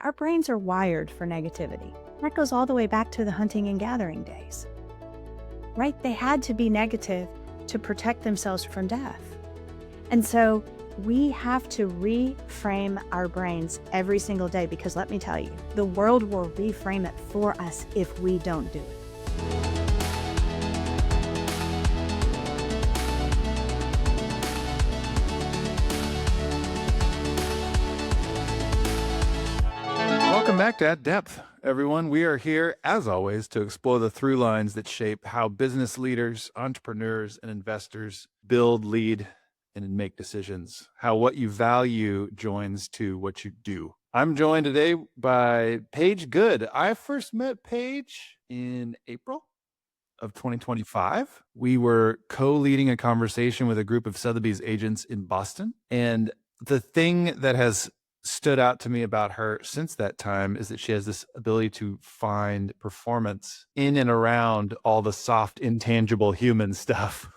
our brains are wired for negativity. That goes all the way back to the hunting and gathering days, right? They had to be negative to protect themselves from death. And so we have to reframe our brains every single day, because let me tell you, the world will reframe it for us if we don't do it. Welcome back to At Depth, everyone. We are here, as always, to explore the through lines that shape how business leaders, entrepreneurs, and investors build, lead, and make decisions, how what you value joins to what you do. I'm joined today by Paige Good. I first met Paige in April of 2025. We were co-leading a conversation with a group of Sotheby's agents in Boston. And the thing that has stood out to me about her since that time is that she has this ability to find performance in and around all the soft, intangible human stuff.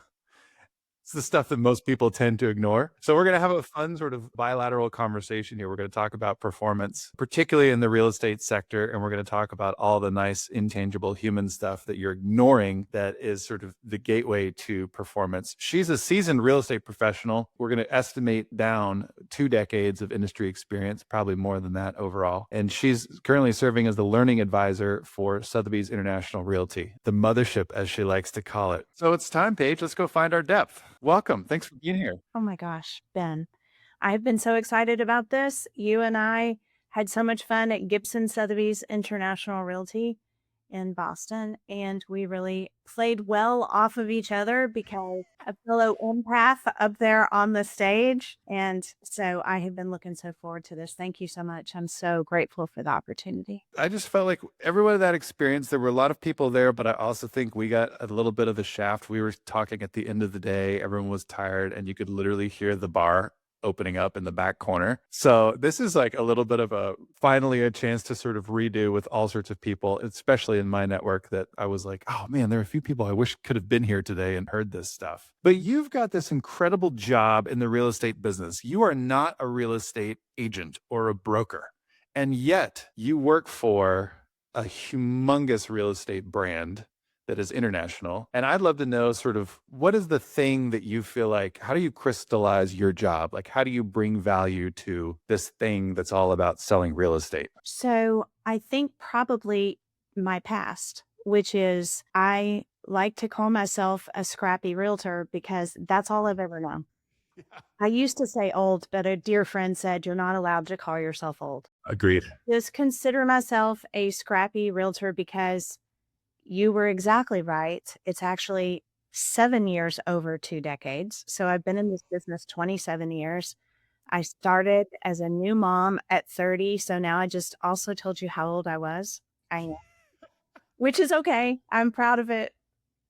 It's the stuff that most people tend to ignore. So we're going to have a fun sort of bilateral conversation here. We're going to talk about performance, particularly in the real estate sector. And we're going to talk about all the nice, intangible human stuff that you're ignoring that is sort of the gateway to performance. She's a seasoned real estate professional. We're going to estimate down 2 decades of industry experience, probably more than that overall. And she's currently serving as the learning advisor for Sotheby's International Realty, the mothership, as she likes to call it. So it's time, Paige. Let's go find our depth. Welcome. Thanks for being here. Oh my gosh, Ben, I've been so excited about this. You and I had so much fun at Gibson Sotheby's International Realty in Boston, and we really played well off of each other because a fellow empath up there on the stage. And so I have been looking so forward to this. Thank you so much. I'm so grateful for the opportunity. I just felt like everyone had that experience. There were a lot of people there, but I also think we got a little bit of the shaft. We were talking at the end of the day. Everyone was tired, and you could literally hear the bar opening up in the back corner. So this is like a little bit of finally a chance to sort of redo with all sorts of people, especially in my network, that I was like, oh man, there are a few people I wish could have been here today and heard this stuff. But you've got this incredible job in the real estate business. You are not a real estate agent or a broker, and yet you work for a humongous real estate brand that is international. And I'd love to know sort of what is the thing that you feel like, how do you crystallize your job? Like, how do you bring value to this thing that's all about selling real estate? So I think probably my past, which is I like to call myself a scrappy realtor because that's all I've ever known. I used to say old, but a dear friend said, you're not allowed to call yourself old. Agreed. Just consider myself a scrappy realtor because you were exactly right. It's actually 7 years over 2 decades. So I've been in this business 27 years. I started as a new mom at 30. So now I just also told you how old I was. I am, which is okay. I'm proud of it.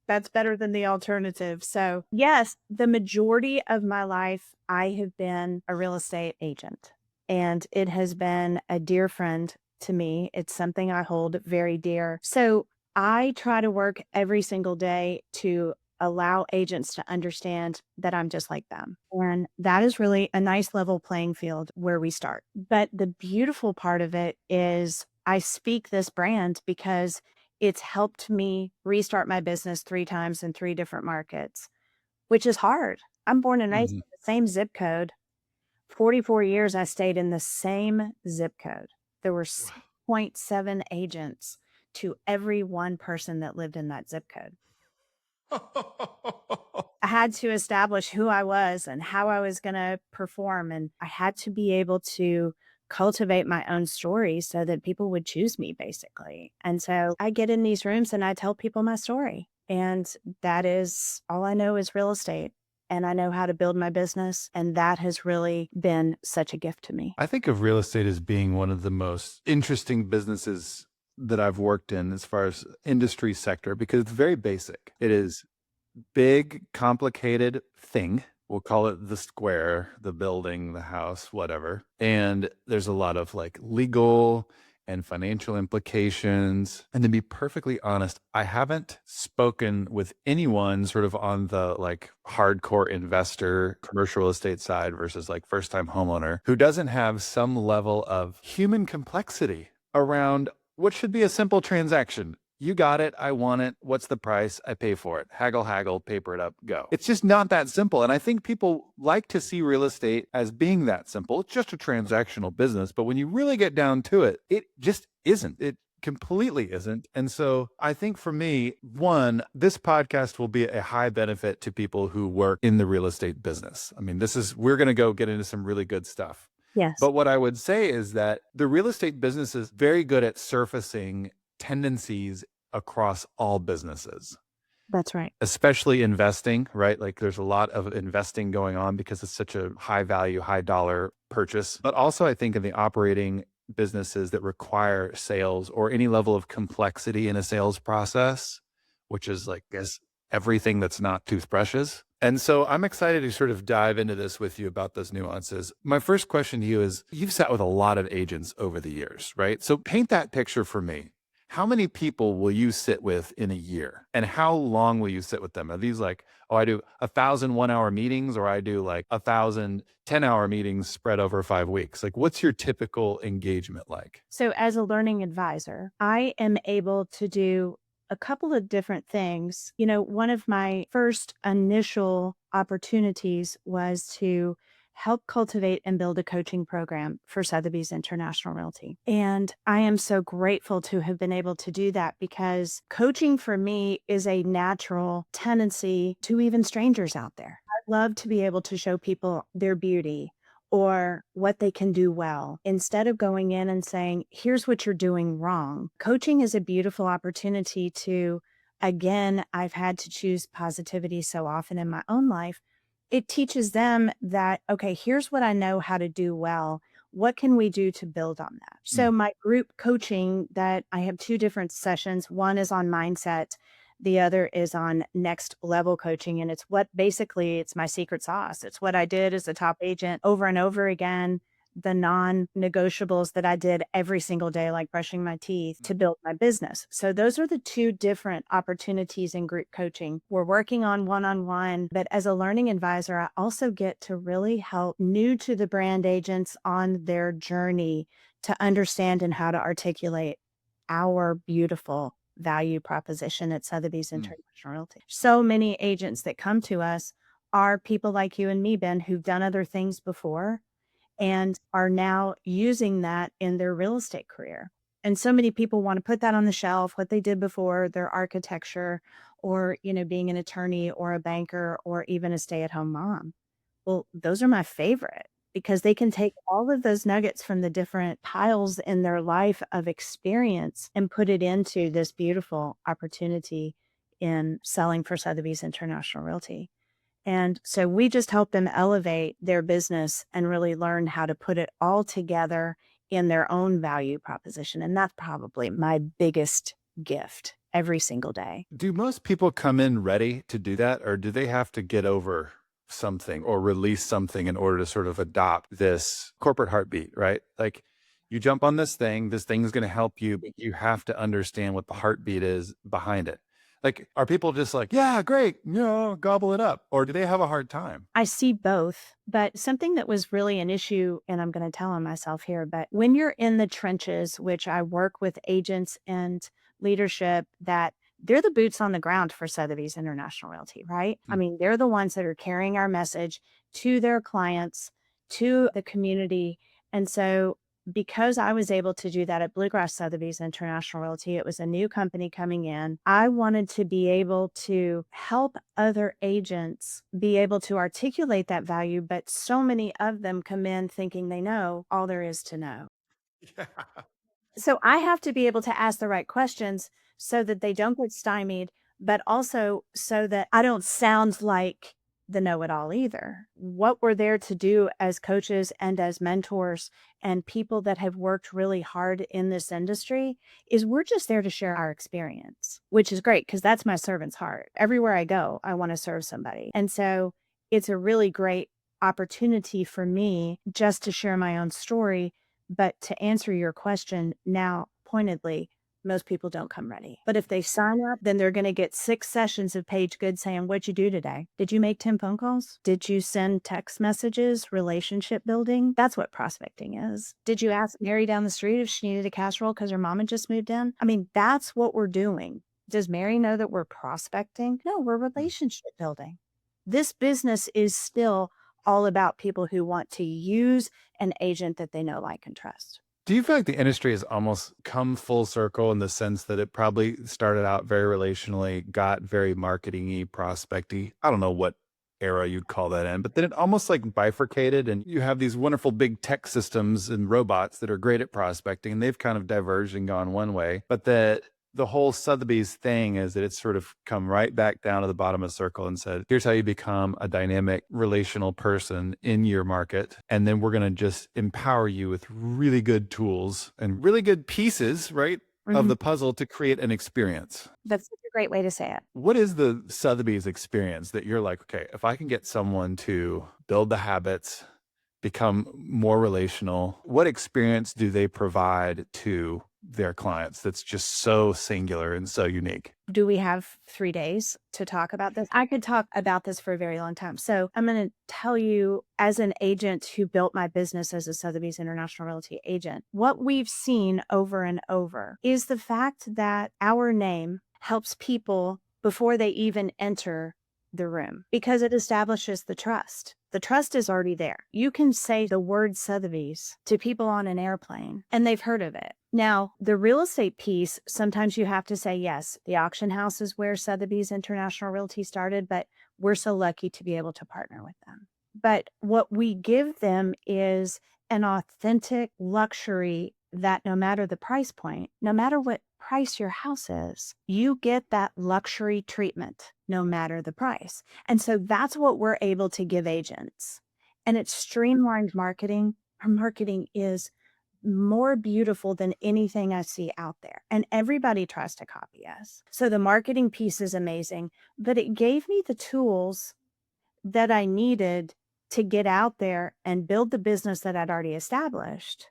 That's better than the alternative. So yes, the majority of my life, I have been a real estate agent, and it has been a dear friend to me. It's something I hold very dear. So I try to work every single day to allow agents to understand that I'm just like them. And that is really a nice level playing field where we start. But the beautiful part of it is I speak this brand because it's helped me restart my business 3 times in 3 different markets, which is hard. I'm born and raised in the same zip code. 44 years I stayed in the same zip code. There were 6.7 agents to every one person that lived in that zip code. I had to establish who I was and how I was going to perform. And I had to be able to cultivate my own story so that people would choose me, basically. And so I get in these rooms and I tell people my story. And that is all I know is real estate. And I know how to build my business. And that has really been such a gift to me. I think of real estate as being one of the most interesting businesses that I've worked in as far as industry sector, because it's very basic. It is big, complicated thing. We'll call it the square, the building, the house, whatever. And there's a lot of like legal and financial implications. And to be perfectly honest, I haven't spoken with anyone sort of on the like hardcore investor, commercial real estate side versus like first time homeowner who doesn't have some level of human complexity around what should be a simple transaction. You got it. I want it. What's the price? I pay for it. Haggle, haggle, paper it up, go. It's just not that simple. And I think people like to see real estate as being that simple. It's just a transactional business. But when you really get down to it, it just isn't. It completely isn't. And so I think for me, one, this podcast will be a high benefit to people who work in the real estate business. I mean, we're going to go get into some really good stuff. Yes, But what I would say is that the real estate business is very good at surfacing tendencies across all businesses, that's right. especially investing, right? Like there's a lot of investing going on because it's such a high value, high dollar purchase. But also, I think in the operating businesses that require sales or any level of complexity in a sales process, which is like, guess everything that's not toothbrushes. And so I'm excited to sort of dive into this with you about those nuances. My first question to you is you've sat with a lot of agents over the years, right? So paint that picture for me. How many people will you sit with in a year? And how long will you sit with them? Are these like, oh, I do 1,000 1-hour meetings, or I do like 1,000 10-hour meetings spread over 5 weeks? Like, what's your typical engagement like? So, as a learning advisor, I am able to do a couple of different things. One of my first initial opportunities was to help cultivate and build a coaching program for Sotheby's International Realty. And I am so grateful to have been able to do that because coaching for me is a natural tendency to even strangers out there. I love to be able to show people their beauty or what they can do well instead of going in and saying, here's what you're doing wrong. Coaching is a beautiful opportunity to, again, I've had to choose positivity so often in my own life. It teaches them that, okay, here's what I know how to do well. What can we do to build on that? So, Mm, my group coaching that I have two different sessions, one is on mindset, the other is on next level coaching. And it's what basically it's my secret sauce. It's what I did as a top agent over and over again. The non negotiables that I did every single day, like brushing my teeth to build my business. So, those are the two different opportunities in group coaching. We're working on one, but as a learning advisor, I also get to really help new to the brand agents on their journey to understand and how to articulate our beautiful value proposition at Sotheby's mm, International Realty. So many agents that come to us are people like you and me, Ben, who've done other things before and are now using that in their real estate career. And so many people want to put that on the shelf, what they did before, their architecture, or, being an attorney or a banker or even a stay-at-home mom. Well, those are my favorite because they can take all of those nuggets from the different piles in their life of experience and put it into this beautiful opportunity in selling for Sotheby's International Realty. And so we just help them elevate their business and really learn how to put it all together in their own value proposition. And that's probably my biggest gift every single day. Do most people come in ready to do that, or do they have to get over something or release something in order to sort of adopt this corporate heartbeat, right? Like you jump on this thing is going to help you, but you have to understand what the heartbeat is behind it. Like, are people just like, yeah, great, gobble it up? Or do they have a hard time? I see both, but something that was really an issue, and I'm going to tell on myself here, but when you're in the trenches, which I work with agents and leadership that they're the boots on the ground for Sotheby's International Realty, right? I Hmm. mean, they're the ones that are carrying our message to their clients, to the community. And so because I was able to do that at Bluegrass Sotheby's International Realty, it was a new company coming in. I wanted to be able to help other agents be able to articulate that value, but so many of them come in thinking they know all there is to know. Yeah. So I have to be able to ask the right questions so that they don't get stymied, but also so that I don't sound like the know it all either. What we're there to do as coaches and as mentors and people that have worked really hard in this industry is we're just there to share our experience, which is great because that's my servant's heart. Everywhere I go, I want to serve somebody. And so it's a really great opportunity for me just to share my own story, But to answer your question now pointedly, most people don't come ready. But if they sign up, then they're going to get 6 sessions of Paige Good saying, "What'd you do today? Did you make 10 phone calls? Did you send text messages? Relationship building?" That's what prospecting is. "Did you ask Mary down the street if she needed a casserole because her mama just moved in?" I mean, that's what we're doing. Does Mary know that we're prospecting? No, we're relationship building. This business is still all about people who want to use an agent that they know, like, and trust. Do you feel like the industry has almost come full circle in the sense that it probably started out very relationally, got very marketing-y, prospect-y? I don't know what era you'd call that in, but then it almost like bifurcated, and you have these wonderful big tech systems and robots that are great at prospecting, and they've kind of diverged and gone one way. But the whole Sotheby's thing is that it's sort of come right back down to the bottom of the circle and said, here's how you become a dynamic relational person in your market. And then we're going to just empower you with really good tools and really good pieces, right, of the puzzle to create an experience. That's such a great way to say it. What is the Sotheby's experience that you're like, okay, if I can get someone to build the habits, become more relational, what experience do they provide to their clients that's just so singular and so unique? Do we have 3 days to talk about this? I could talk about this for a very long time. So I'm going to tell you, as an agent who built my business as a Sotheby's International Realty agent, what we've seen over and over is the fact that our name helps people before they even enter the room, because it establishes the trust. The trust is already there. You can say the word Sotheby's to people on an airplane and they've heard of it. Now, the real estate piece, sometimes you have to say, yes, the auction house is where Sotheby's International Realty started, but we're so lucky to be able to partner with them. But what we give them is an authentic luxury that no matter the price point, no matter what price your house is, you get that luxury treatment no matter the price. And so that's what we're able to give agents. And it's streamlined marketing. Our marketing is more beautiful than anything I see out there. And everybody tries to copy us. So the marketing piece is amazing, but it gave me the tools that I needed to get out there and build the business that I'd already established.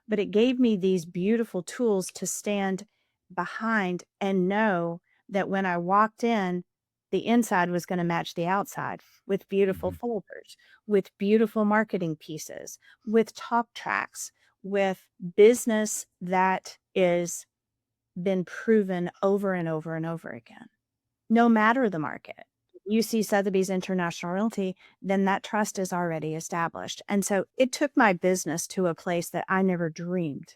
But it gave me these beautiful tools to stand behind and know that when I walked in, the inside was going to match the outside with beautiful folders, with beautiful marketing pieces, with talk tracks, with business that is been proven over and over and over again, no matter the market. You see Sotheby's International Realty, then that trust is already established. And so it took my business to a place that I never dreamed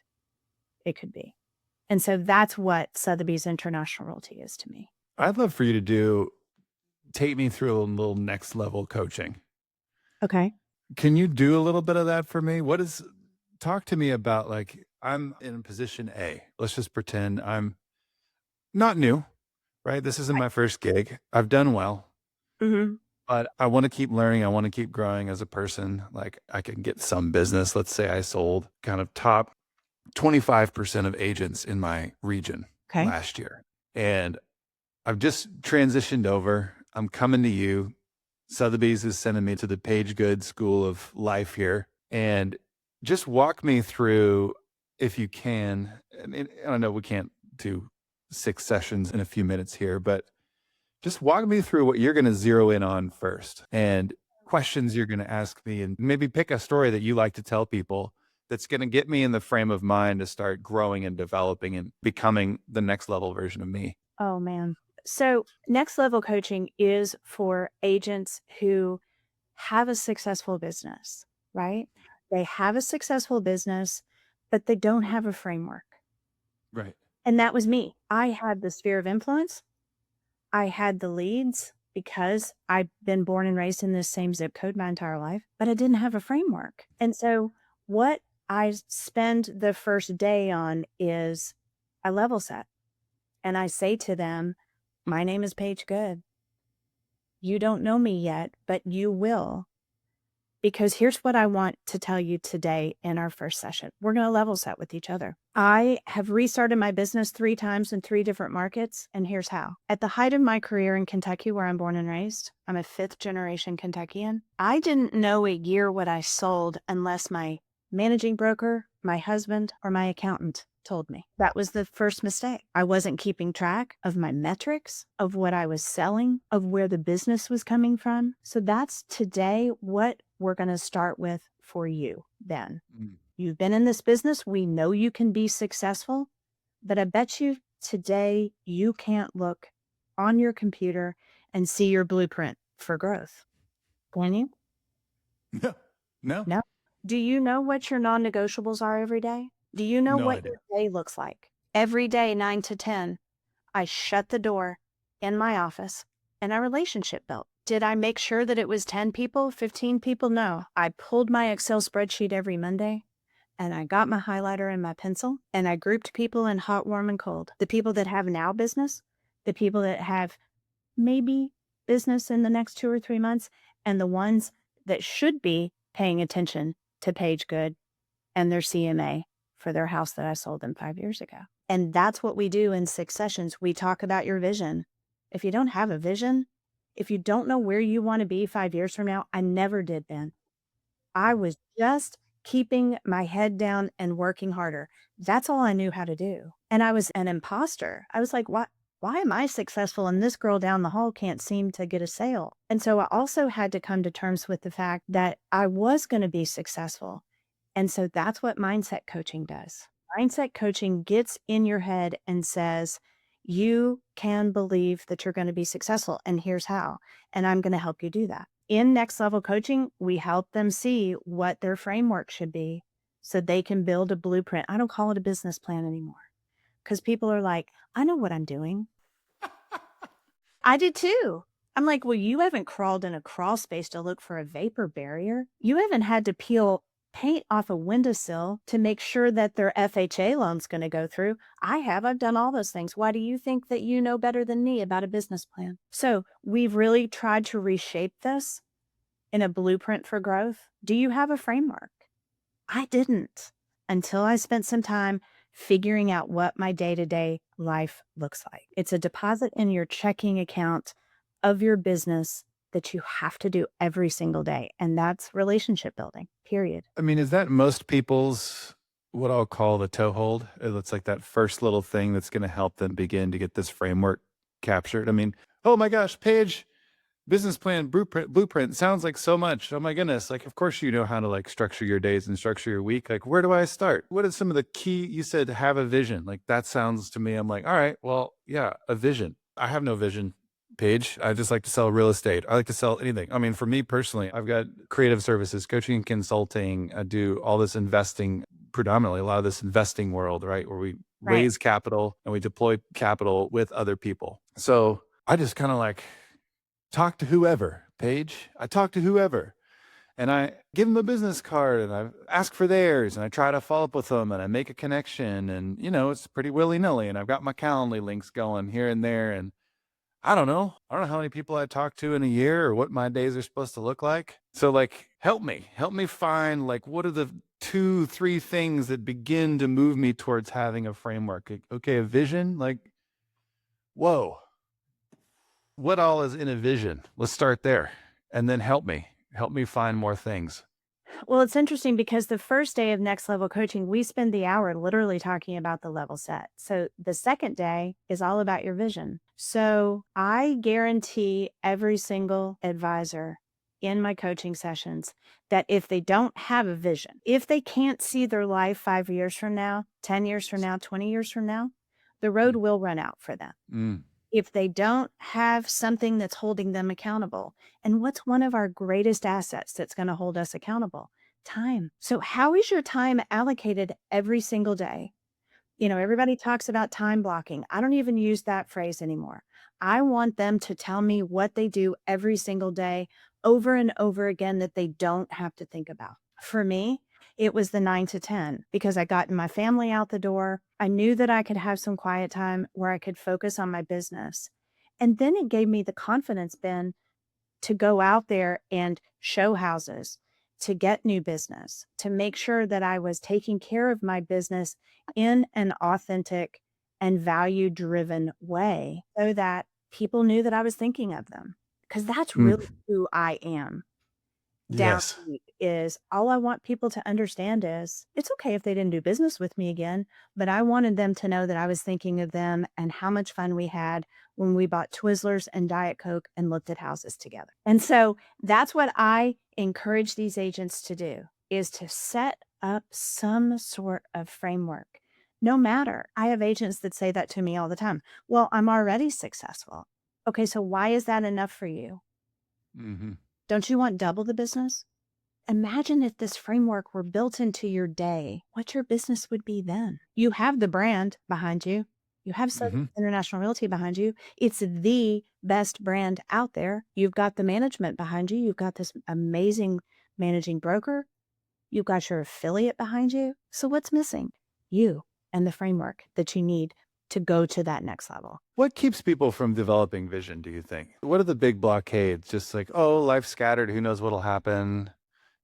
it could be. And so that's what Sotheby's International Realty is to me. I'd love for you to take me through a little next level coaching. Okay. Can you do a little bit of that for me? Talk to me about, like, I'm in position A. Let's just pretend I'm not new, right? This isn't my first gig. I've done well. But I want to keep learning. I want to keep growing as a person. Like, I can get some business. Let's say I sold kind of top 25% of agents in my region last year. And I've just transitioned over. I'm coming to you. Sotheby's is sending me to the Paige Good School of Life here. And just walk me through, if you can. I mean, I know we can't do 6 sessions in a few minutes here, but just walk me through what you're going to zero in on first and questions you're going to ask me, and maybe pick a story that you like to tell people that's going to get me in the frame of mind to start growing and developing and becoming the next level version of me. Oh, man. So next level coaching is for agents who have a successful business, right? They have a successful business, but they don't have a framework. Right. And that was me. I had the sphere of influence. I had the leads because I've been born and raised in this same zip code my entire life, but I didn't have a framework. And so what I spend the first day on is I level set. And I say to them, my name is Paige Good. You don't know me yet, but you will. Because here's what I want to tell you today in our first session. We're going to level set with each other. I have restarted my business 3 times in 3 different markets, and here's how. At the height of my career in Kentucky, where I'm born and raised, I'm a 5th generation Kentuckian. I didn't know a year what I sold unless my managing broker, My husband or my accountant told me. That was the first mistake. I wasn't keeping track of my metrics, of what I was selling, of where the business was coming from. So that's today what we're going to start with for you then. Mm. You've been in this business. We know you can be successful, but I bet you today you can't look on your computer and see your blueprint for growth. Can you? No, no, No. Do you know what your non-negotiables are every day? Do you know no what idea. your day looks like? Every day, 9 to 10, I shut the door in my office and our relationship built. Did I make sure that it was 10 people, 15 people? No. I pulled my Excel spreadsheet every Monday and I got my highlighter and my pencil and I grouped people in hot, warm, and cold. The people that have now business, the people that have maybe business in the next 2 or 3 months, and the ones that should be paying attention to Paige Good and their CMA for their house that I sold them 5 years ago. And that's what we do in 6 sessions. We talk about your vision. If you don't have a vision, if you don't know where you want to be 5 years from now, I never did then. I was just keeping my head down and working harder. That's all I knew how to do. And I was an imposter. I was like, why am I successful and this girl down the hall can't seem to get a sale? And so I also had to come to terms with the fact that I was going to be successful. And so that's what mindset coaching does. Mindset coaching gets in your head and says, you can believe that you're going to be successful. And here's how. And I'm going to help you do that. In next level coaching, we help them see what their framework should be so they can build a blueprint. I don't call it a business plan anymore because people are like, I know what I'm doing. I did too. I'm like, well, you haven't crawled in a crawl space to look for a vapor barrier. You haven't had to peel paint off a windowsill to make sure that their FHA loan's going to go through. I have. I've done all those things. Why do you think that you know better than me about a business plan? So we've really tried to reshape this in a blueprint for growth. Do you have a framework? I didn't until I spent some time figuring out what my day-to-day life looks like. It's a deposit in your checking account of your business that you have to do every single day. And that's relationship building, period. I mean, is that most people's what I'll call the toehold? It's like that first little thing that's going to help them begin to get this framework captured. I mean, oh my gosh, Paige, business plan, blueprint sounds like so much. Oh my goodness. Like, of course, you know how to like structure your days and structure your week. Like, where do I start? What are some of the key, you said have a vision. Like that sounds to me, I'm like, all right, well, yeah, a vision. I have no vision. Paige, I just like to sell real estate. I like to sell anything. I mean, for me personally, I've got creative services, coaching and consulting. I do all this investing, predominantly a lot of this investing world, right? Where we Right. raise capital and we deploy capital with other people. So I just kind of like talk to whoever, Paige. I talk to whoever. And I give them a business card and I ask for theirs and I try to follow up with them and I make a connection. And, you know, it's pretty willy nilly. And I've got my Calendly links going here and there. And I don't know. I don't know how many people I talk to in a year or what my days are supposed to look like. So, like, help me find, like, what are the 2, 3 things that begin to move me towards having a framework? Okay, a vision, like, whoa, what all is in a vision? Let's start there. And then help me find more things. Well, it's interesting because the first day of next level coaching, we spend the hour literally talking about the level set. So the second day is all about your vision. So I guarantee every single advisor in my coaching sessions that if they don't have a vision, if they can't see their life 5 years from now, 10 years from now, 20 years from now, the road will run out for them Mm. if they don't have something that's holding them accountable. And what's one of our greatest assets that's going to hold us accountable? Time. So, how is your time allocated every single day? You know, everybody talks about time blocking. I don't even use that phrase anymore. I want them to tell me what they do every single day over and over again that they don't have to think about. For me, it was the 9 to 10 because I got my family out the door. I knew that I could have some quiet time where I could focus on my business. And then it gave me the confidence, Ben, to go out there and show houses, to get new business, to make sure that I was taking care of my business in an authentic and value driven way so that people knew that I was thinking of them. Because that's Mm. really who I am. down Yes. deep is all I want people to understand is it's okay if they didn't do business with me again, but I wanted them to know that I was thinking of them and how much fun we had when we bought Twizzlers and Diet Coke and looked at houses together. And so that's what I encourage these agents to do is to set up some sort of framework. No matter. I have agents that say that to me all the time. Well, I'm already successful. Okay, so why is that enough for you? Hmm. Don't you want double the business? Imagine if this framework were built into your day, what your business would be then. You have the brand behind you. You have Sotheby Hmm. International Realty behind you. It's the best brand out there. You've got the management behind you. You've got this amazing managing broker. You've got your affiliate behind you. So what's missing? You and the framework that you need to go to that next level. What keeps people from developing vision, do you think? What are the big blockades? Just like, oh, life's scattered. Who knows what'll happen?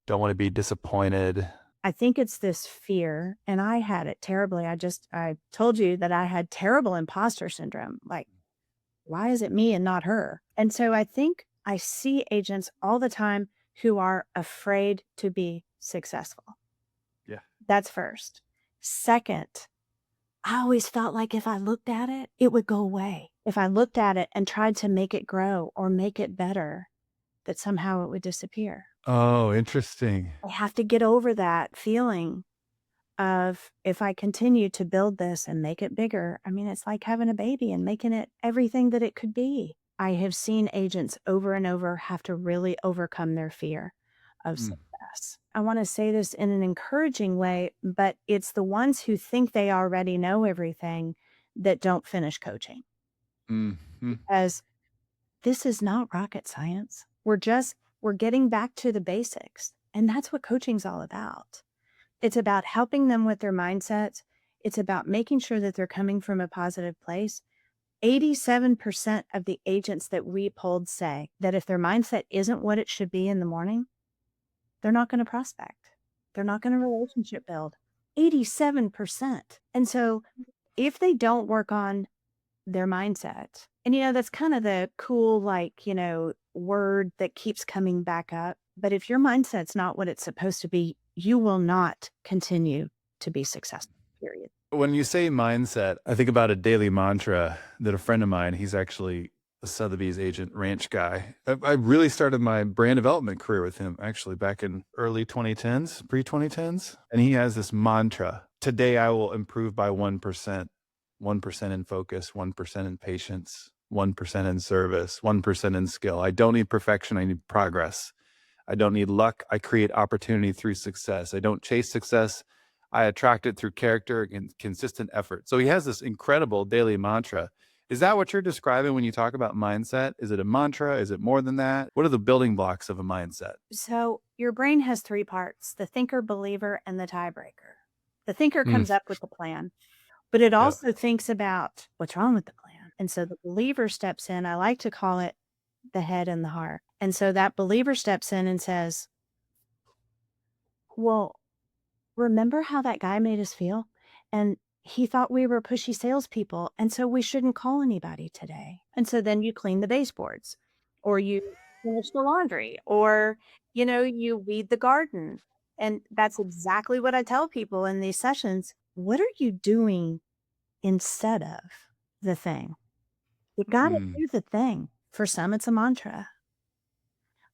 Don't want to be disappointed. I think it's this fear, and I had it terribly. I told you that I had terrible imposter syndrome. Like, why is it me and not her? And so I think I see agents all the time who are afraid to be successful. Yeah. That's first. Second, I always felt like if I looked at it, it would go away. If I looked at it and tried to make it grow or make it better, that somehow it would disappear. Oh, interesting. I have to get over that feeling of if I continue to build this and make it bigger, I mean, it's like having a baby and making it everything that it could be. I have seen agents over and over have to really overcome their fear of Mm. success. I want to say this in an encouraging way, but it's the ones who think they already know everything that don't finish coaching Mm-hmm. because this is not rocket science. We're getting back to the basics. And that's what coaching's all about. It's about helping them with their mindsets. It's about making sure that they're coming from a positive place. 87% of the agents that we polled say that if their mindset isn't what it should be in the morning, they're not going to prospect. They're not going to relationship build. 87%. And so if they don't work on their mindset, and that's kind of the cool, like, word that keeps coming back up. But if your mindset's not what it's supposed to be, you will not continue to be successful, period. When you say mindset, I think about a daily mantra that a friend of mine, he's actually a Sotheby's agent ranch guy. I really started my brand development career with him actually back in early 2010s, pre 2010s. And he has this mantra: today I will improve by 1%, 1% in focus, 1% in patience, 1% in service, 1% in skill. I don't need perfection. I need progress. I don't need luck. I create opportunity through success. I don't chase success. I attract it through character and consistent effort. So he has this incredible daily mantra. Is that what you're describing when you talk about mindset? Is it a mantra? Is it more than that? What are the building blocks of a mindset? So your brain has three parts: the thinker, believer, and the tiebreaker. The thinker Mm, comes up with the plan, but it yeah. also thinks about what's wrong with the plan. And so the believer steps in. I like to call it the head and the heart. And so that believer steps in and says, well, remember how that guy made us feel? And he thought we were pushy salespeople, and so we shouldn't call anybody today. And so then you clean the baseboards, or you finish the laundry, or you weed the garden. And that's exactly what I tell people in these sessions. What are you doing instead of the thing? You got to Mm, do the thing. For some, it's a mantra.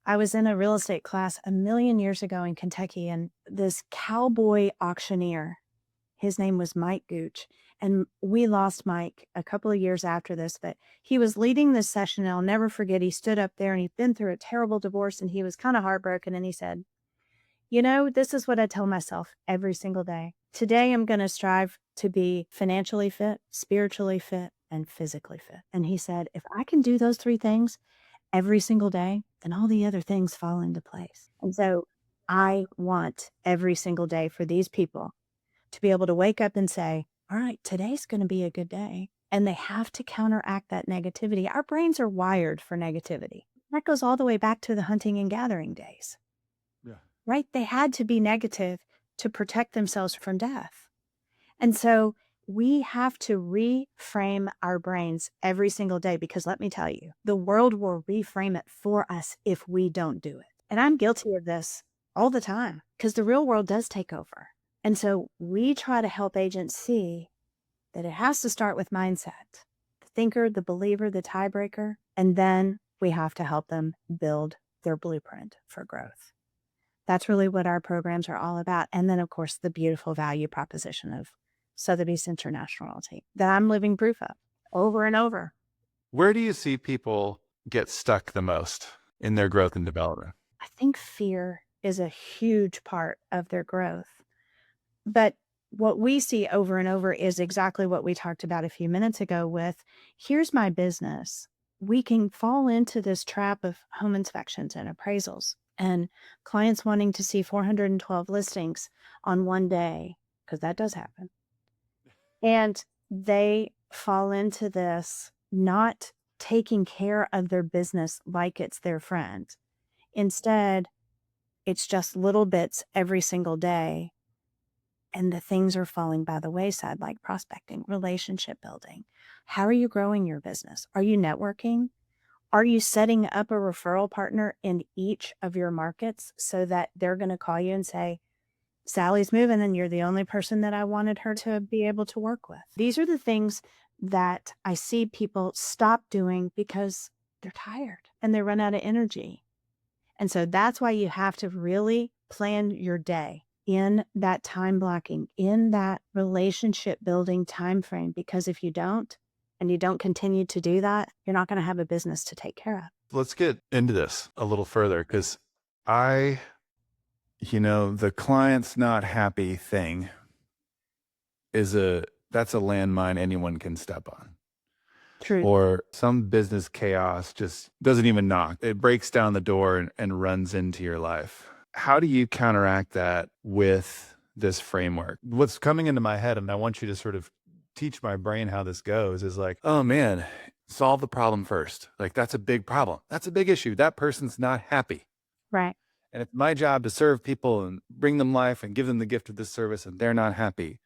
I was in a real estate class a million years ago in Kentucky, and this cowboy auctioneer, his name was Mike Gooch. And we lost Mike a couple of years after this, but he was leading this session. And I'll never forget, he stood up there and he'd been through a terrible divorce and he was kind of heartbroken. And he said, this is what I tell myself every single day. Today, I'm going to strive to be financially fit, spiritually fit, and physically fit. And he said, if I can do those three things every single day, then all the other things fall into place. And so I want every single day for these people to be able to wake up and say, all right, today's going to be a good day. And they have to counteract that negativity. Our brains are wired for negativity. That goes all the way back to the hunting and gathering days, yeah. right? They had to be negative to protect themselves from death. And so we have to reframe our brains every single day because let me tell you, the world will reframe it for us if we don't do it. And I'm guilty of this all the time because the real world does take over. And so we try to help agents see that it has to start with mindset, the thinker, the believer, the tiebreaker, and then we have to help them build their blueprint for growth. That's really what our programs are all about. And then, of course, the beautiful value proposition of Sotheby's International Realty that I'm living proof of over and over. Where do you see people get stuck the most in their growth and development? I think fear is a huge part of their growth. But what we see over and over is exactly what we talked about a few minutes ago with, here's my business. We can fall into this trap of home inspections and appraisals and clients wanting to see 412 listings on one day, because that does happen. And they fall into this not taking care of their business like it's their friend. Instead, it's just little bits every single day. And the things are falling by the wayside, like prospecting, relationship building. How are you growing your business? Are you networking? Are you setting up a referral partner in each of your markets so that they're going to call you and say, Sally's moving and you're the only person that I wanted her to be able to work with? These are the things that I see people stop doing because they're tired and they run out of energy. And so that's why you have to really plan your day in that time blocking, in that relationship building time frame, because if you don't, and you don't continue to do that, you're not going to have a business to take care of. Let's get into this a little further because the client's not happy thing that's a landmine anyone can step on. True. Or some business chaos just doesn't even knock. It breaks down the door and runs into your life. How do you counteract that with this framework? What's coming into my head, and I want you to sort of teach my brain how this goes, is like, oh man, solve the problem first. Like, that's a big problem. That's a big issue. That person's not happy. Right. And it's my job to serve people and bring them life and give them the gift of this service, and they're not happy.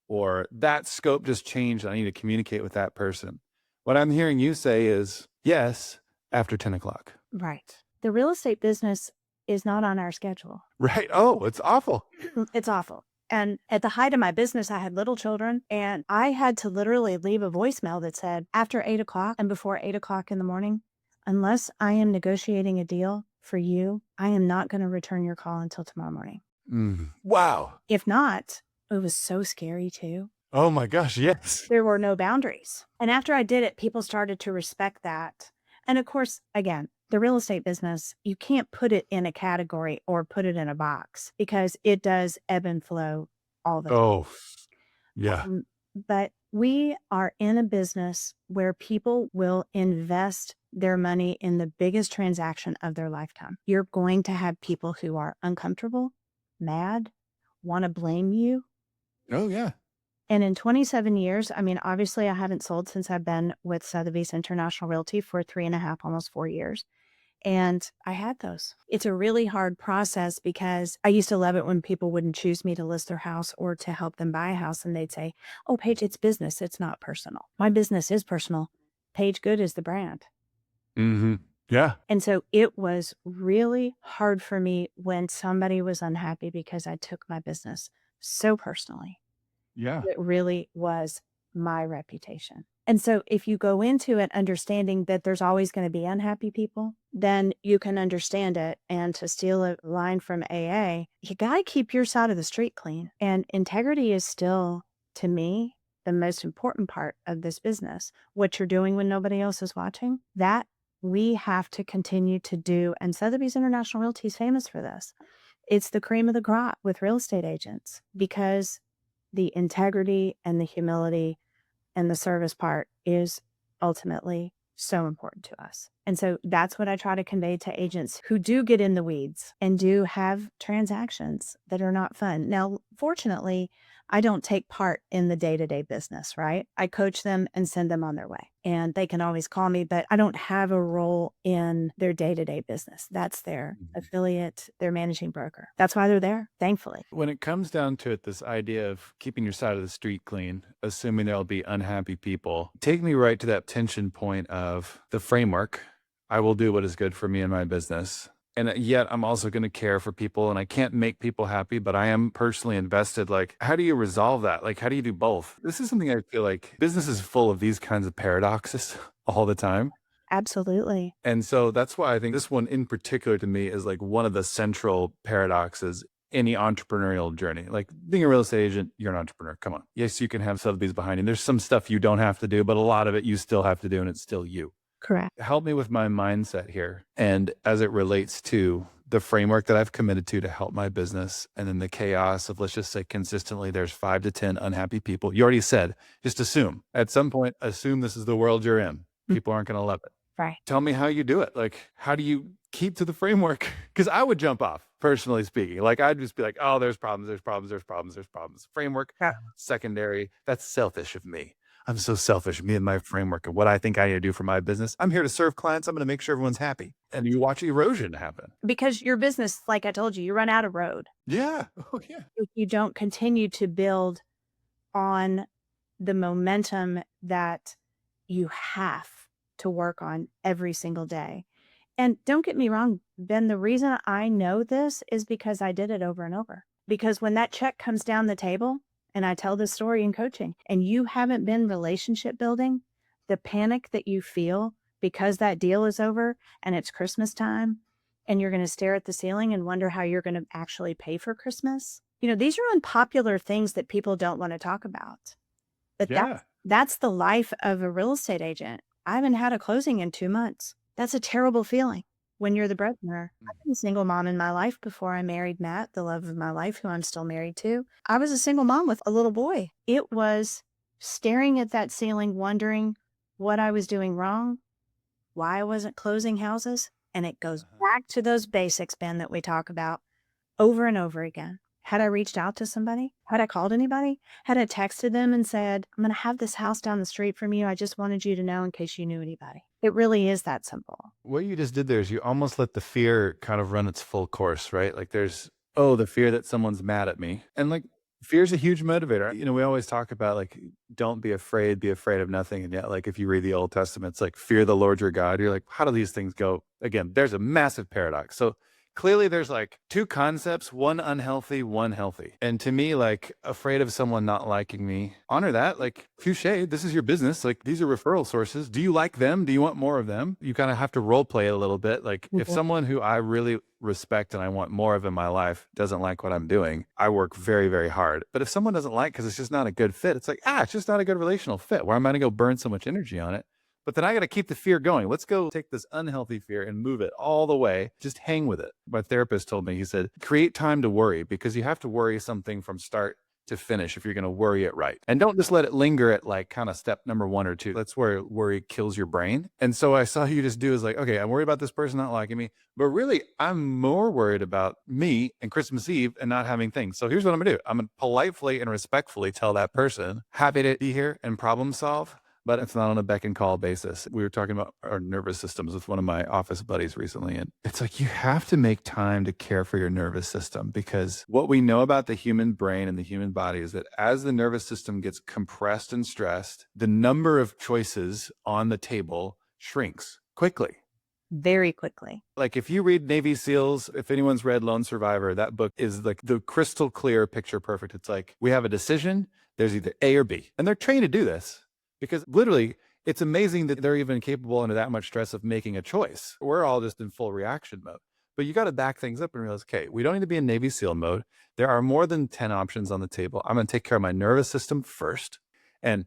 Or that scope just changed. I need to communicate with that person. What I'm hearing you say is yes, after 10 o'clock. Right. The real estate business is not on our schedule. Right. Oh, it's awful. It's awful. And at the height of my business, I had little children, and I had to literally leave a voicemail that said, after 8 o'clock and before 8 o'clock in the morning, unless I am negotiating a deal for you, I am not going to return your call until tomorrow morning. Wow. If not, it was so scary too. Oh my gosh, yes. There were no boundaries. And after I did it, people started to respect that. And of course, again, the real estate business, you can't put it in a category or put it in a box because it does ebb and flow all the time. Oh, yeah. But we are in a business where people will invest their money in the biggest transaction of their lifetime. You're going to have people who are uncomfortable, mad, want to blame you. Oh, yeah. And in 27 years, I mean, obviously I haven't sold since I've been with Sotheby's International Realty for 3.5, almost 4 years. And I had those. It's a really hard process because I used to love it when people wouldn't choose me to list their house or to help them buy a house. And they'd say, oh, Paige, it's business. It's not personal. My business is personal. Paige Good is the brand. Mm-hmm. Yeah. And so it was really hard for me when somebody was unhappy because I took my business so personally. Yeah. It really was my reputation. And so if you go into it understanding that there's always going to be unhappy people, then you can understand it. And to steal a line from AA, you got to keep your side of the street clean. And integrity is still, to me, the most important part of this business. What you're doing when nobody else is watching, that we have to continue to do. And Sotheby's International Realty is famous for this. It's the cream of the crop with real estate agents because the integrity and the humility and the service part is ultimately so important to us. And so that's what I try to convey to agents who do get in the weeds and do have transactions that are not fun. Now, fortunately, I don't take part in the day-to-day business, right? I coach them and send them on their way. And they can always call me, but I don't have a role in their day-to-day business. That's their affiliate, their managing broker. That's why they're there, thankfully. When it comes down to it, this idea of keeping your side of the street clean, assuming there'll be unhappy people, take me right to that tension point of the framework. I will do what is good for me and my business. And yet I'm also going to care for people and I can't make people happy, but I am personally invested. Like, how do you resolve that? Like, how do you do both? This is something I feel like business is full of these kinds of paradoxes all the time. Absolutely. And so that's why I think this one in particular to me is like one of the central paradoxes in the entrepreneurial journey. Like being a real estate agent, you're an entrepreneur. Come on. Yes, you can have Sotheby's behind you. There's some stuff you don't have to do, but a lot of it you still have to do, and it's still you. Correct. Help me with my mindset here. And as it relates to the framework that I've committed to help my business, and then the chaos of, let's just say consistently, there's 5 to 10 unhappy people. You already said, just assume at some point, assume this is the world you're in. People aren't going to love it. Right. Tell me how you do it. Like, how do you keep to the framework? Because I would jump off, personally speaking. Like, I'd just be like, oh, there's problems, there's problems, there's problems, there's problems. Framework, Yeah. secondary. That's selfish of me. I'm so selfish, me and my framework of what I think I need to do for my business. I'm here to serve clients. I'm going to make sure everyone's happy. And you watch erosion happen. Because your business, like I told you, you run out of road. Yeah. Oh, yeah. If you don't continue to build on the momentum that you have to work on every single day. And don't get me wrong, Ben, the reason I know this is because I did it over and over. Because when that check comes down the table, and I tell this story in coaching, and you haven't been relationship building, the panic that you feel because that deal is over and it's Christmas time, and you're going to stare at the ceiling and wonder how you're going to actually pay for Christmas. You know, these are unpopular things that people don't want to talk about. But Yeah. that's the life of a real estate agent. I haven't had a closing in 2 months. That's a terrible feeling when you're the breadwinner. I've been a single mom in my life before I married Matt, the love of my life, who I'm still married to. I was a single mom with a little boy. It was staring at that ceiling, wondering what I was doing wrong, why I wasn't closing houses. And it goes back to those basics, Ben, that we talk about over and over again. Had I reached out to somebody? Had I called anybody? Had I texted them and said, I'm going to have this house down the street from you. I just wanted you to know in case you knew anybody. It really is that simple. What you just did there is you almost let the fear kind of run its full course, right? Like there's, oh, the fear that someone's mad at me. And like fear is a huge motivator. You know, we always talk about like, don't be afraid of nothing. And yet, like, if you read the Old Testament, it's like, fear the Lord your God. You're like, how do these things go? Again, there's a massive paradox. So clearly there's like 2 concepts, one unhealthy, one healthy. And to me, like afraid of someone not liking me, honor that. Like, touche, this is your business. Like, these are referral sources. Do you like them? Do you want more of them? You kind of have to role play it a little bit. Like if someone who I really respect and I want more of in my life doesn't like what I'm doing, I work very, very hard. But if someone doesn't like, because it's just not a good fit, it's like, it's just not a good relational fit. Why am I going to go burn so much energy on it? But then I got to keep the fear going. Let's go take this unhealthy fear and move it all the way. Just hang with it. My therapist told me, he said, create time to worry, because you have to worry something from start to finish if you're going to worry it right. And don't just let it linger at like kind of step number 1 or 2. That's where worry kills your brain. And so I saw you just do is like, okay, I'm worried about this person not liking me, but really I'm more worried about me and Christmas Eve and not having things. So here's what I'm going to do. I'm going to politely and respectfully tell that person, happy to be here and problem solve, but it's not on a beck and call basis. We were talking about our nervous systems with one of my office buddies recently. And it's like, you have to make time to care for your nervous system, because what we know about the human brain and the human body is that as the nervous system gets compressed and stressed, the number of choices on the table shrinks quickly. Very quickly. Like if you read Navy SEALs, if anyone's read Lone Survivor, that book is like the crystal clear, picture perfect. It's like, we have a decision, there's either A or B. And they're trained to do this. Because literally, it's amazing that they're even capable under that much stress of making a choice. We're all just in full reaction mode. But you got to back things up and realize, okay, we don't need to be in Navy SEAL mode. There are more than 10 options on the table. I'm going to take care of my nervous system first and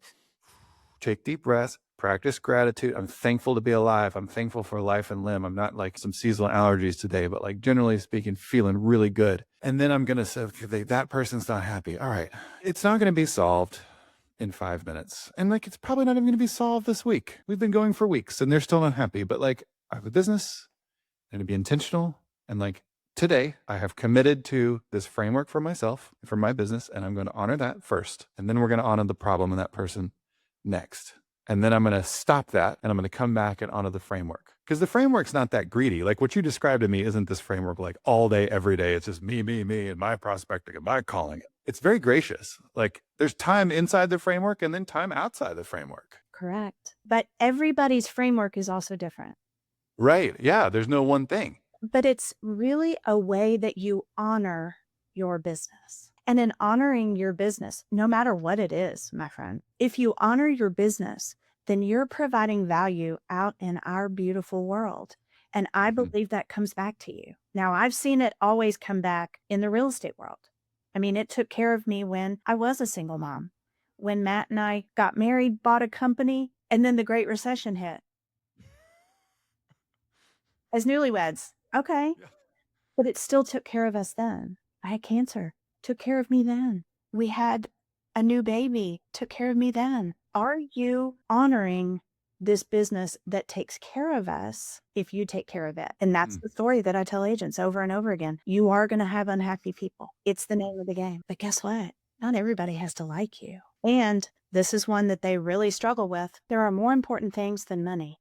take deep breaths, practice gratitude. I'm thankful to be alive. I'm thankful for life and limb. I'm not like some seasonal allergies today, but like generally speaking, feeling really good. And then I'm going to say, okay, that person's not happy. All right, it's not going to be solved in 5 minutes. And like, it's probably not even going to be solved this week. We've been going for weeks and they're still not happy, but like, I have a business and to be intentional. And like today I have committed to this framework for myself, for my business, and I'm going to honor that first. And then we're going to honor the problem in that person next. And then I'm going to stop that and I'm going to come back and honor the framework. Because the framework's not that greedy. Like what you described to me isn't this framework like all day, every day. It's just me, and my prospecting and my calling. It's very gracious. Like there's time inside the framework and then time outside the framework. Correct. But everybody's framework is also different. Right. Yeah. There's no one thing. but it's really a way that you honor your business. And in honoring your business, no matter what it is, my friend, if you honor your business, then you're providing value out in our beautiful world. And I believe that comes back to you. Now, I've seen it always come back in the real estate world. I mean, it took care of me when I was a single mom. When Matt and I got married, bought a company, and then the Great Recession hit. As newlyweds, okay. Yeah. But it still took care of us then. I had cancer, took care of me then. We had a new baby, took care of me then. Are you honoring this business that takes care of us if you take care of it? And that's the story that I tell agents over and over again. You are going to have unhappy people. It's the name of the game. But guess what? Not everybody has to like you. And this is one that they really struggle with. There are more important things than money.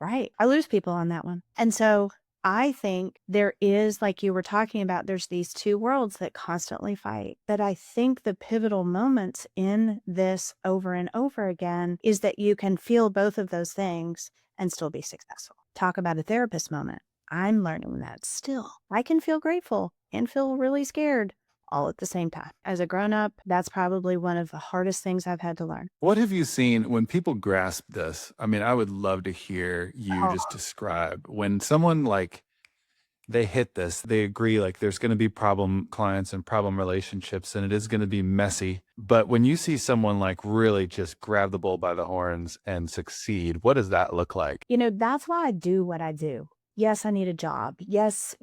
Right. I lose people on that one. And so I think there is, like you were talking about, there's these two worlds that constantly fight. But I think the pivotal moments in this over and over again is that you can feel both of those things and still be successful. Talk about a therapist moment. I'm learning that still. I can feel grateful and feel really scared all at the same time. As a grown up, that's probably one of the hardest things I've had to learn. What have you seen when people grasp this? I mean, I would love to hear you Oh, just describe when someone like they hit this, they agree like there's going to be problem clients and problem relationships and it is going to be messy. But when you see someone like really just grab the bull by the horns and succeed, what does that look like? that's why I do what I do. Yes, I need a job. Yes,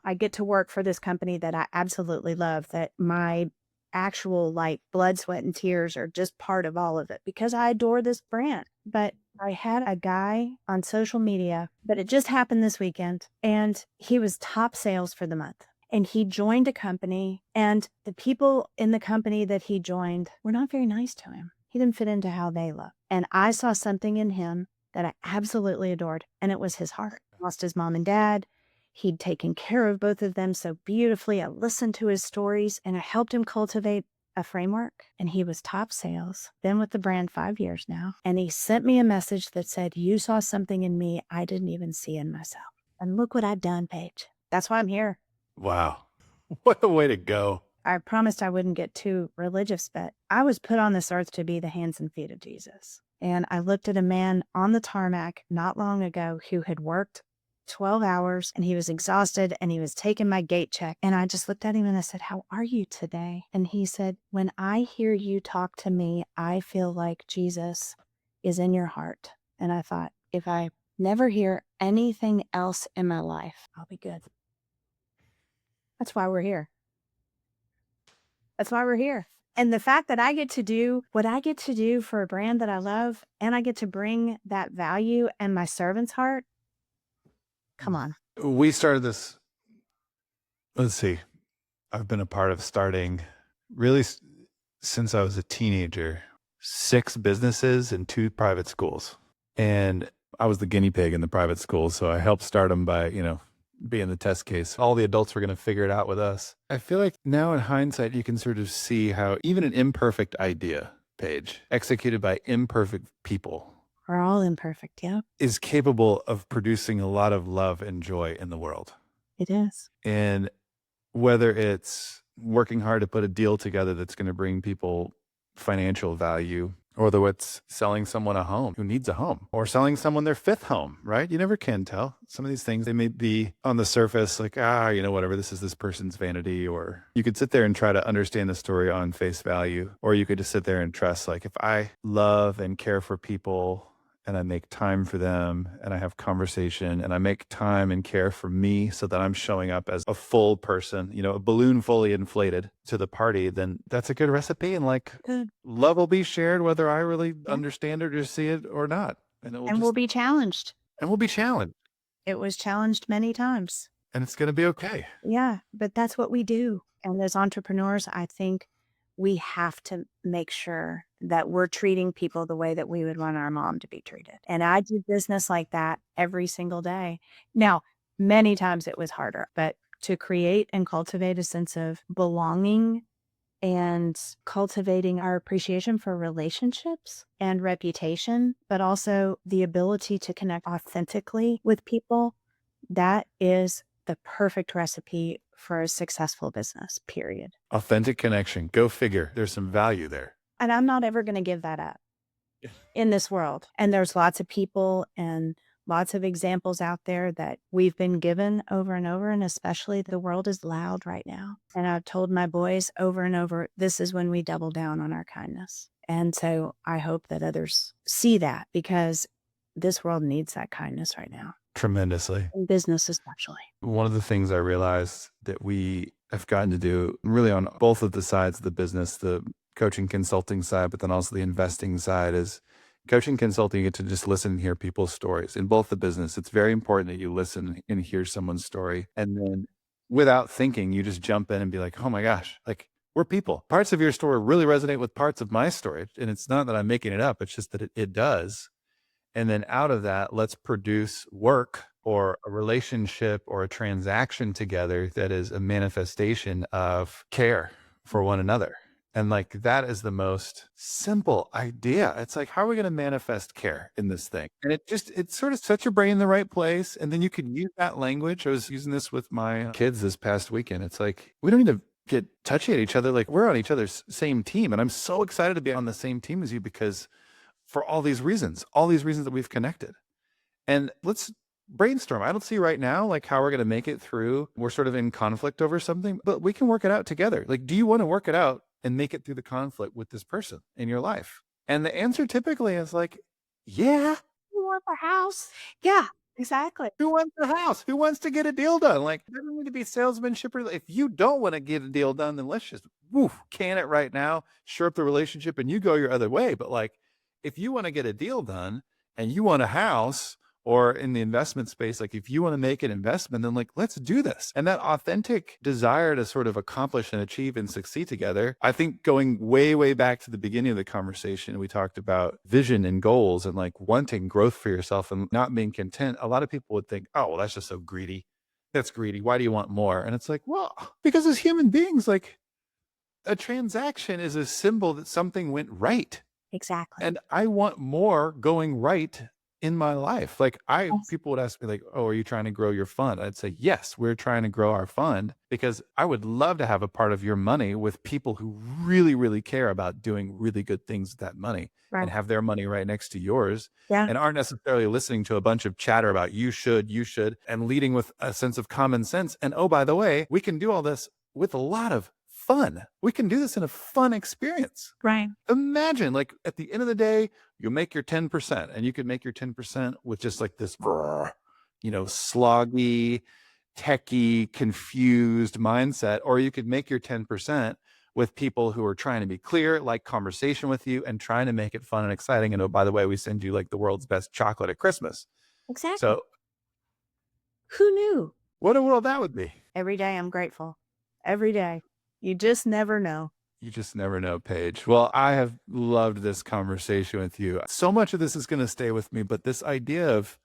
I get to work for this company that I absolutely love, that my actual like blood, sweat, and tears are just part of all of it because I adore this brand. But I had a guy on social media, but it just happened this weekend, and he was top sales for the month. And he joined a company, and the people in the company that he joined were not very nice to him. He didn't fit into how they look. And I saw something in him that I absolutely adored, and it was his heart. Lost his mom and dad. He'd taken care of both of them so beautifully. I listened to his stories, and I helped him cultivate a framework, and he was top sales, been with the brand 5 years now. And he sent me a message that said, "You saw something in me I didn't even see in myself." And look what I've done, Paige. That's why I'm here. Wow. What a way to go. I promised I wouldn't get too religious, but I was put on this earth to be the hands and feet of Jesus. And I looked at a man on the tarmac not long ago who had worked 12 hours and he was exhausted and he was taking my gate check. And I just looked at him and I said, "How are you today?" And he said, "When I hear you talk to me, I feel like Jesus is in your heart." And I thought, if I never hear anything else in my life, I'll be good. That's why we're here. That's why we're here. And the fact that I get to do what I get to do for a brand that I love, and I get to bring that value and my servant's heart, come on. We started this, let's see, I've been a part of starting really since I was a teenager, 6 businesses and 2 private schools. And I was the guinea pig in the private schools. So I helped start them by, being the test case. All the adults were going to figure it out with us. I feel like now in hindsight, you can sort of see how even an imperfect idea, Paige, executed by imperfect people, We're all imperfect. Yeah, is capable of producing a lot of love and joy in the world. it is. And whether it's working hard to put a deal together that's going to bring people financial value, or whether it's selling someone a home who needs a home, or selling someone their 5th home, right? You never can tell. Some of these things, they may be on the surface like, whatever, this is this person's vanity. Or you could sit there and try to understand the story on face value, or you could just sit there and trust, like, if I love and care for people and I make time for them and I have conversation and I make time and care for me so that I'm showing up as a full person, a balloon fully inflated to the party, then that's a good recipe. And like, Good. love will be shared whether I really Yeah. understand it or see it or not. And it will And we'll be challenged. and we'll be challenged, It was challenged many times. and it's going to be okay. Yeah, but that's what we do. And as entrepreneurs, I think we have to make sure that we're treating people the way that we would want our mom to be treated. And I do business like that every single day. Now, many times it was harder, but to create and cultivate a sense of belonging and cultivating our appreciation for relationships and reputation, but also the ability to connect authentically with people. That is the perfect recipe for a successful business, period. Authentic connection. Go figure. There's some value there. And I'm not ever going to give that up in this world. And there's lots of people and lots of examples out there that we've been given over and over. And especially the world is loud right now. And I've told my boys over and over, this is when we double down on our kindness. And so I hope that others see that, because this world needs that kindness right now. Tremendously. In business, especially. One of the things I realized that we have gotten to do really on both of the sides of the business, the coaching consulting side, but then also the investing side, is coaching consulting, you get to just listen and hear people's stories. In both the business, it's very important that you listen and hear someone's story. And then without thinking, you just jump in and be like, oh my gosh, like we're people. Parts of your story really resonate with parts of my story. And it's not that I'm making it up. It's just that it does. And then out of that, let's produce work or a relationship or a transaction together that is a manifestation of care for one another. And like, that is the most simple idea. It's like, how are we going to manifest care in this thing? And it sort of sets your brain in the right place. And then you can use that language. I was using this with my kids this past weekend. It's like, we don't need to get touchy at each other. Like, we're on each other's same team. And I'm so excited to be on the same team as you, because for all these reasons that we've connected. And let's brainstorm. I don't see right now like how we're going to make it through. We're sort of in conflict over something, but we can work it out together. Like, do you want to work it out and make it through the conflict with this person in your life? And the answer typically is like, yeah. You want the house? Yeah, exactly. Who wants the house? Who wants to get a deal done? Like, there doesn't need to be salesmanship. If you don't want to get a deal done, then let's just can it right now, shore up the relationship, and you go your other way. But like, if you want to get a deal done and you want a house, or in the investment space, like if you want to make an investment, then like, let's do this. And that authentic desire to sort of accomplish and achieve and succeed together. I think going way, way back to the beginning of the conversation, we talked about vision and goals and like wanting growth for yourself and not being content. A lot of people would think, oh, well, that's just so greedy. That's greedy. Why do you want more? And it's like, well, because as human beings, like a transaction is a symbol that something went right. Exactly. And I want more going right in my life. Like Yes. people would ask me like, oh, are you trying to grow your fund? I'd say, yes, we're trying to grow our fund, because I would love to have a part of your money with people who really, really care about doing really good things with that money, Right. and have their money right next to yours, Yeah. and aren't necessarily listening to a bunch of chatter about you should, and leading with a sense of common sense. And oh, by the way, we can do all this with a lot of fun. We can do this in a fun experience. Right. Imagine, like, at the end of the day, you make your 10%, and you could make your 10% with just like this, sloggy, techie, confused mindset, or you could make your 10% with people who are trying to be clear, like conversation with you, and trying to make it fun and exciting. And oh, by the way, we send you like the world's best chocolate at Christmas. Exactly. So who knew? What a world that would be. Every day I'm grateful. Every day. You just never know. You just never know, Paige. Well, I have loved this conversation with you. So much of this is going to stay with me, but this idea of,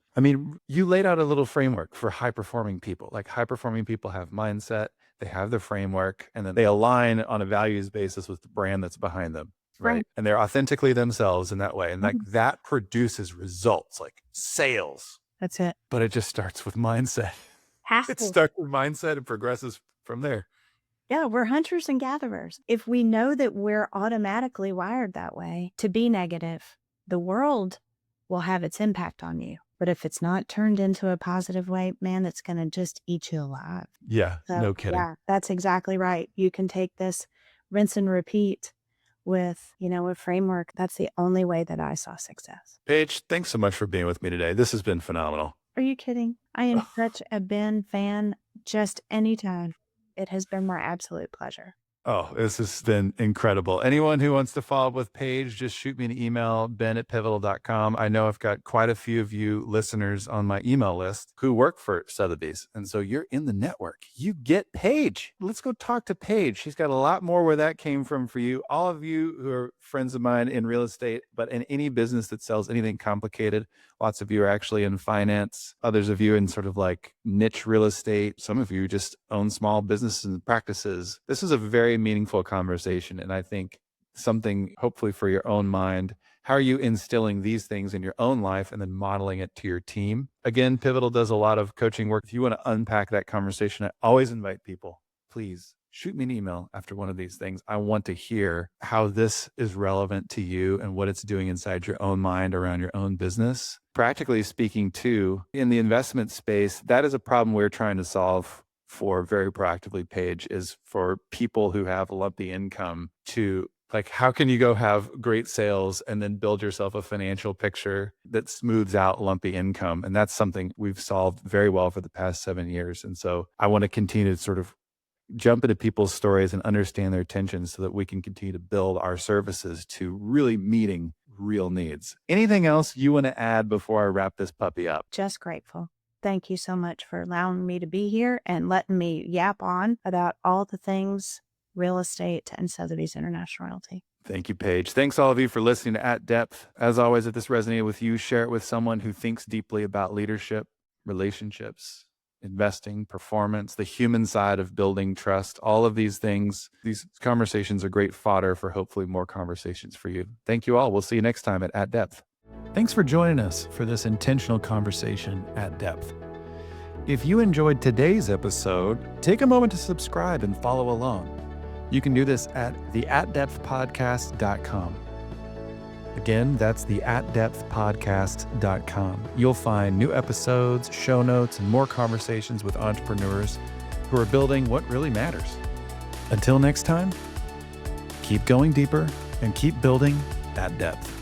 you laid out a little framework for high performing people. Like, high performing people have mindset, they have the framework, and then they align on a values basis with the brand that's behind them. Right. And they're authentically themselves in that way. And like that produces results, like sales. That's it. But it just starts with mindset. It starts with mindset and progresses from there. Yeah, we're hunters and gatherers. If we know that we're automatically wired that way to be negative, the world will have its impact on you. But if it's not turned into a positive way, man, that's going to just eat you alive. Yeah, so, no kidding. Yeah, that's exactly right. You can take this rinse and repeat with, a framework. That's the only way that I saw success. Paige, thanks so much for being with me today. This has been phenomenal. Are you kidding? I am such a Ben fan, just anytime. It has been my absolute pleasure. Oh, this has been incredible. Anyone who wants to follow up with Paige, just shoot me an email, ben@pivotal.com. I know I've got quite a few of you listeners on my email list who work for Sotheby's. And so you're in the network. You get Paige. Let's go talk to Paige. She's got a lot more where that came from for you. All of you who are friends of mine in real estate, but in any business that sells anything complicated, Lots of you are actually in finance, others of you in sort of like niche real estate. Some of you just own small businesses and practices. This is a very meaningful conversation. And I think something hopefully for your own mind. How are you instilling these things in your own life and then modeling it to your team? Again, Pivotal does a lot of coaching work. If you want to unpack that conversation, I always invite people, please shoot me an email after one of these things. I want to hear how this is relevant to you and what it's doing inside your own mind around your own business. Practically speaking, too, in the investment space, that is a problem we're trying to solve for very proactively, Paige, is for people who have lumpy income to like, how can you go have great sales and then build yourself a financial picture that smooths out lumpy income? And that's something we've solved very well for the past 7 years. And so I want to continue to sort of jump into people's stories and understand their tensions so that we can continue to build our services to really meeting real needs. Anything else you want to add before I wrap this puppy up? Just grateful. Thank you so much for allowing me to be here and letting me yap on about all the things real estate and Sotheby's International Realty. Thank you, Paige. Thanks all of you for listening to At Depth. As always, if this resonated with you, share it with someone who thinks deeply about leadership, relationships, investing, performance, the human side of building trust, all of these things. These conversations are great fodder for hopefully more conversations for you. Thank you all. We'll see you next time at Depth. Thanks for joining us for this intentional conversation at Depth. If you enjoyed today's episode, take a moment to subscribe and follow along. You can do this at theatdepthpodcast.com. Again, that's theatdepthpodcast.com. You'll find new episodes, show notes, and more conversations with entrepreneurs who are building what really matters. Until next time, keep going deeper and keep building at depth.